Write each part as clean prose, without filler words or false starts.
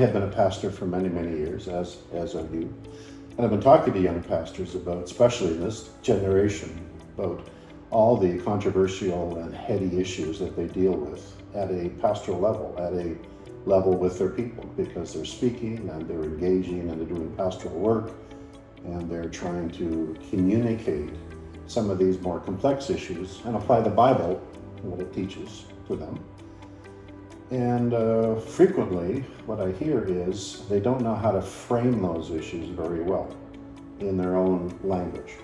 have been a pastor for many, many years, as have you. And I've been talking to young pastors about, especially in this generation, about all the controversial and heady issues that they deal with at a pastoral level, at a level with their people, because they're speaking and they're engaging and they're doing pastoral work and they're trying to communicate some of these more complex issues and apply the Bible, what it teaches, to them. And frequently, what I hear is they don't know how to frame those issues very well in their own language.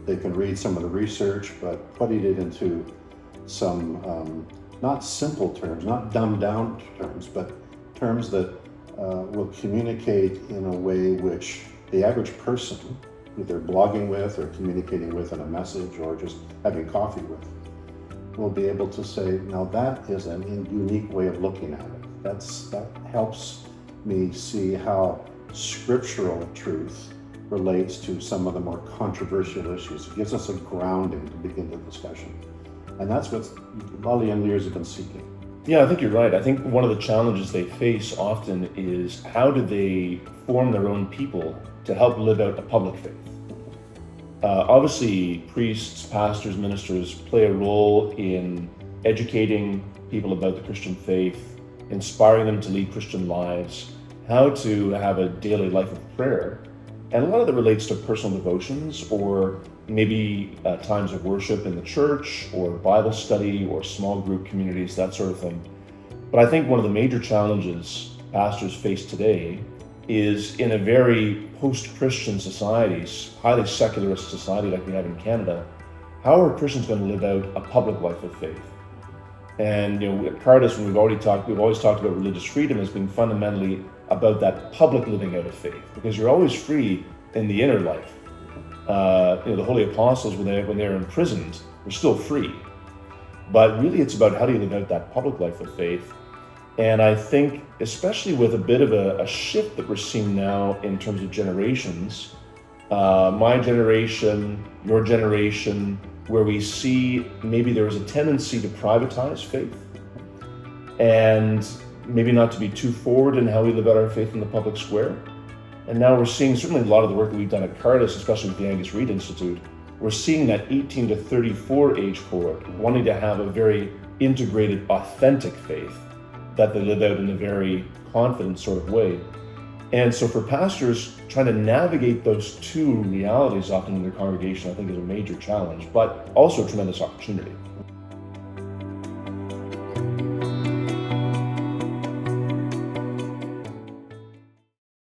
They can read some of the research, but putting it into some not simple terms, not dumbed down terms, but terms that will communicate in a way which the average person, either blogging with or communicating with in a message or just having coffee with, will be able to say, now that is a unique way of looking at it. That helps me see how scriptural truth relates to some of the more controversial issues. It gives us a grounding to begin the discussion. And that's what a lot of young leaders have been seeking. Yeah, I think you're right. I think one of the challenges they face often is how do they form their own people to help live out a public faith? Obviously, priests, pastors, ministers play a role in educating people about the Christian faith, inspiring them to lead Christian lives, how to have a daily life of prayer. And a lot of that relates to personal devotions or maybe times of worship in the church or Bible study or small group communities, that sort of thing. But I think one of the major challenges pastors face today is in a very post-Christian society, highly secularist society like we have in Canada, how are Christians going to live out a public life of faith? And at Cardus, we've always talked about religious freedom as being fundamentally about that public living out of faith, because you're always free in the inner life. The holy apostles, when they're imprisoned, were still free. But really it's about how do you live out that public life of faith. And I think, especially with a bit of a shift that we're seeing now in terms of generations, my generation, your generation, where we see maybe there was a tendency to privatize faith and maybe not to be too forward in how we live out our faith in the public square. And now we're seeing, certainly a lot of the work that we've done at Cardus, especially with the Angus Reid Institute, we're seeing that 18 to 34 age cohort wanting to have a very integrated, authentic faith that they live out in a very confident sort of way. And so for pastors, trying to navigate those two realities often in their congregation, I think is a major challenge, but also a tremendous opportunity.